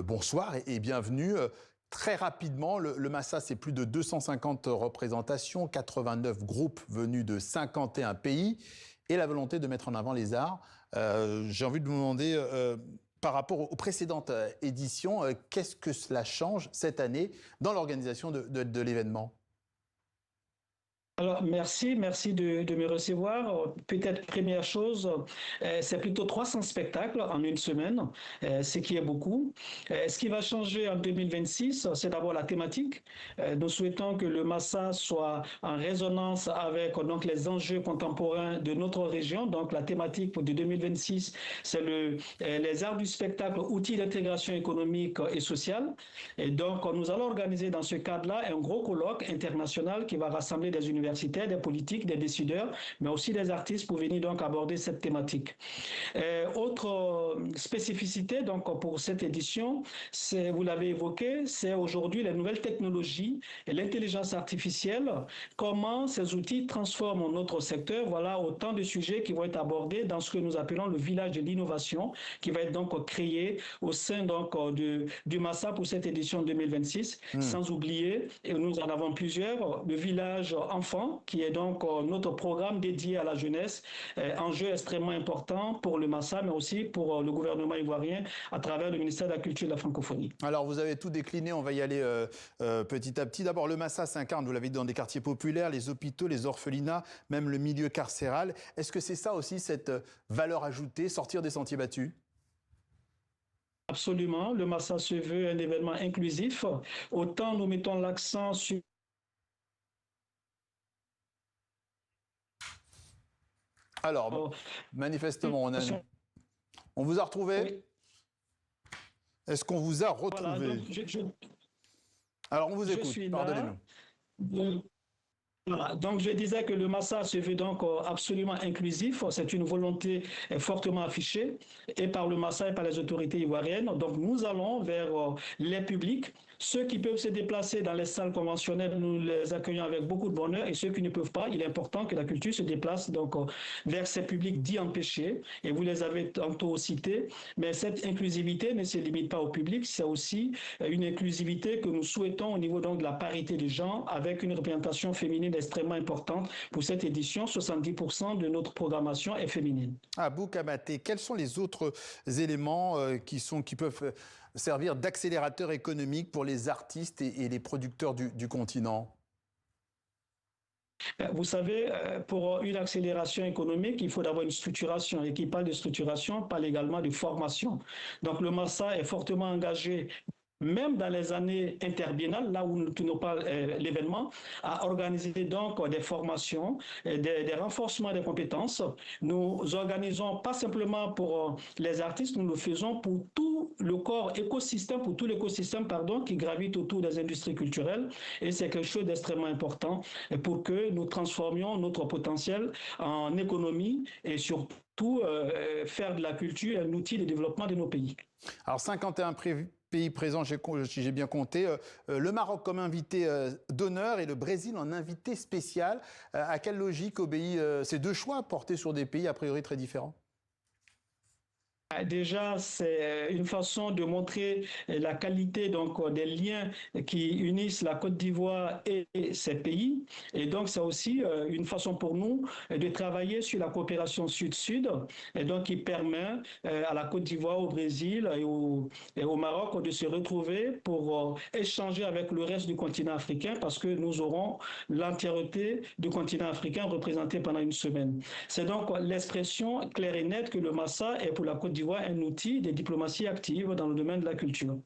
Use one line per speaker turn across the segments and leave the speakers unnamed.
bonsoir et bienvenue. Très rapidement, le Massa, c'est plus de 250 représentations, 89 groupes venus de 51 pays et la volonté de mettre en avant les arts. J'ai envie de vous demander, par rapport aux précédentes éditions, qu'est-ce que cela change cette année dans l'organisation de l'événement ?
Alors, merci de me recevoir. Peut-être première chose, c'est plutôt 300 spectacles en une semaine, ce qui est beaucoup. Ce qui va changer en 2026, c'est d'abord la thématique. Nous souhaitons que le Massa soit en résonance avec donc, les enjeux contemporains de notre région. Donc, la thématique de 2026, c'est les arts du spectacle, outils d'intégration économique et sociale. Et donc, nous allons organiser dans ce cadre-là un gros colloque international qui va rassembler des universités, des politiques, des décideurs, mais aussi des artistes pour venir donc aborder cette thématique. Autre spécificité donc pour cette édition, c'est, vous l'avez évoqué, c'est aujourd'hui les nouvelles technologies et l'intelligence artificielle, comment ces outils transforment notre secteur. Voilà autant de sujets qui vont être abordés dans ce que nous appelons le village de l'innovation, qui va être donc créé au sein donc du Massa pour cette édition 2026, sans oublier, et nous en avons plusieurs, le village enfant, qui est donc notre programme dédié à la jeunesse, enjeu extrêmement important pour le Massa, mais aussi pour le gouvernement ivoirien à travers le ministère de la Culture et de la Francophonie.
Alors, vous avez tout décliné, on va y aller petit à petit. D'abord, le Massa s'incarne, vous l'avez dit, dans des quartiers populaires, les hôpitaux, les orphelinats, même le milieu carcéral. Est-ce que c'est ça aussi, cette valeur ajoutée, sortir des sentiers battus ?
Absolument, le Massa se veut un événement inclusif. Autant nous mettons l'accent sur...
Alors, manifestement, on vous a retrouvé ? Oui. Est-ce qu'on vous a retrouvé ?
Voilà,
alors, on vous écoute, pardonnez-nous.
Voilà. Donc, je disais que le Massa se veut donc absolument inclusif. C'est une volonté fortement affichée et par le Massa et par les autorités ivoiriennes. Donc, nous allons vers les publics. Ceux qui peuvent se déplacer dans les salles conventionnelles, nous les accueillons avec beaucoup de bonheur. Et ceux qui ne peuvent pas, il est important que la culture se déplace donc vers ces publics dits empêchés. Et vous les avez tantôt cités. Mais cette inclusivité ne se limite pas au public. C'est aussi une inclusivité que nous souhaitons au niveau donc de la parité des gens avec une représentation féminine extrêmement importante. Pour cette édition, 70% de notre programmation est féminine.
Abou Kamaté, quels sont les autres éléments qui peuvent servir d'accélérateur économique pour les artistes et les producteurs du continent ?
Vous savez, pour une accélération économique, il faut d'abord une structuration. Et qui parle de structuration parle également de formation. Donc le Massa est fortement engagé, même dans les années interbiennales, là où nous parle l'événement, à organiser donc des formations, des renforcements des compétences. Nous organisons pas simplement pour les artistes, nous le faisons pour tout le corps écosystème, pour tout l'écosystème, qui gravite autour des industries culturelles. Et c'est quelque chose d'extrêmement important pour que nous transformions notre potentiel en économie et surtout faire de la culture un outil de développement de nos pays.
Alors 51 pays présents, j'ai bien compté, le Maroc comme invité d'honneur et le Brésil en invité spécial. À quelle logique obéit ces deux choix portés sur des pays a priori très différents ?
Déjà, c'est une façon de montrer la qualité donc, des liens qui unissent la Côte d'Ivoire et ces pays. Et donc, c'est aussi une façon pour nous de travailler sur la coopération sud-sud, et donc qui permet à la Côte d'Ivoire, au Brésil et au Maroc de se retrouver pour échanger avec le reste du continent africain parce que nous aurons l'entièreté du continent africain représenté pendant une semaine. C'est donc l'expression claire et nette que le Massa est pour la Côte d'Ivoire un outil de diplomatie active dans le domaine de la culture.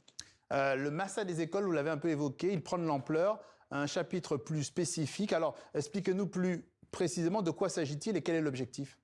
Le Massa des écoles, vous l'avez un peu évoqué, il prend de l'ampleur, un chapitre plus spécifique. Alors, expliquez-nous plus précisément de quoi s'agit-il et quel est l'objectif ?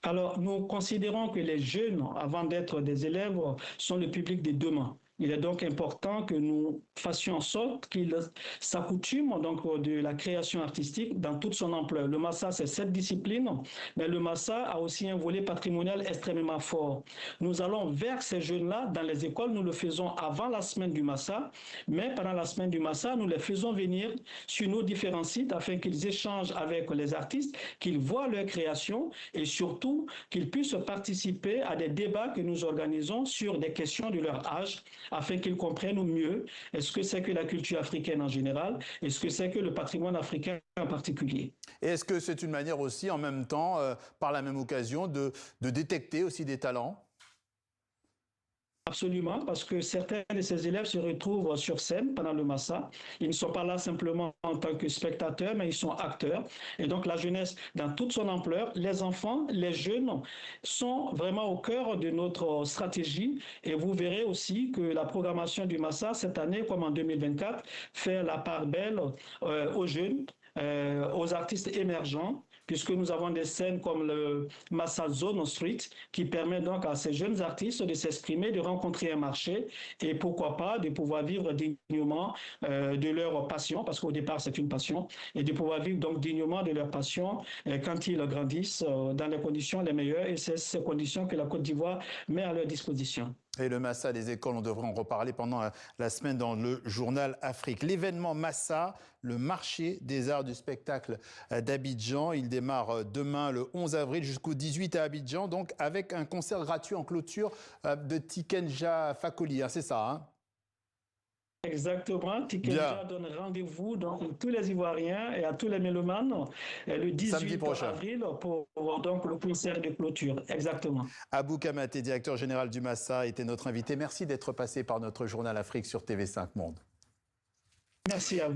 Alors, nous considérons que les jeunes, avant d'être des élèves, sont le public de demain. Il est donc important que nous fassions en sorte qu'ils s'accoutument donc de la création artistique dans toute son ampleur. Le Massa, c'est cette discipline, mais le Massa a aussi un volet patrimonial extrêmement fort. Nous allons vers ces jeunes-là dans les écoles, nous le faisons avant la semaine du Massa, mais pendant la semaine du Massa, nous les faisons venir sur nos différents sites afin qu'ils échangent avec les artistes, qu'ils voient leur création et surtout qu'ils puissent participer à des débats que nous organisons sur des questions de leur âge afin qu'ils comprennent mieux ce que c'est que la culture africaine en général et ce que c'est que le patrimoine africain en particulier.
Et est-ce que c'est une manière aussi, en même temps, par la même occasion, de détecter aussi des talents?
Absolument, parce que certains de ces élèves se retrouvent sur scène pendant le Massa. Ils ne sont pas là simplement en tant que spectateurs, mais ils sont acteurs. Et donc la jeunesse, dans toute son ampleur, les enfants, les jeunes sont vraiment au cœur de notre stratégie. Et vous verrez aussi que la programmation du Massa, cette année comme en 2024, fait la part belle aux jeunes, aux artistes émergents, puisque nous avons des scènes comme le Massa Zone Street, qui permet donc à ces jeunes artistes de s'exprimer, de rencontrer un marché et pourquoi pas de pouvoir vivre dignement de leur passion, parce qu'au départ c'est une passion, et de pouvoir vivre donc dignement de leur passion quand ils grandissent dans les conditions les meilleures, et c'est ces conditions que la Côte d'Ivoire met à leur disposition.
Et le Massa des écoles, on devrait en reparler pendant la semaine dans le journal Afrique. L'événement Massa, le marché des arts du spectacle d'Abidjan, il démarre demain le 11 avril jusqu'au 18 à Abidjan, donc avec un concert gratuit en clôture de Tikenja Fakoli, hein, c'est ça, hein?
Exactement. Tikenja donne rendez-vous donc, à tous les Ivoiriens et à tous les mélomanes le 18 avril pour donc, le concert de clôture. Exactement.
Abou Kamaté, directeur général du Massa, était notre invité. Merci d'être passé par notre journal Afrique sur TV5 Monde.
Merci à vous.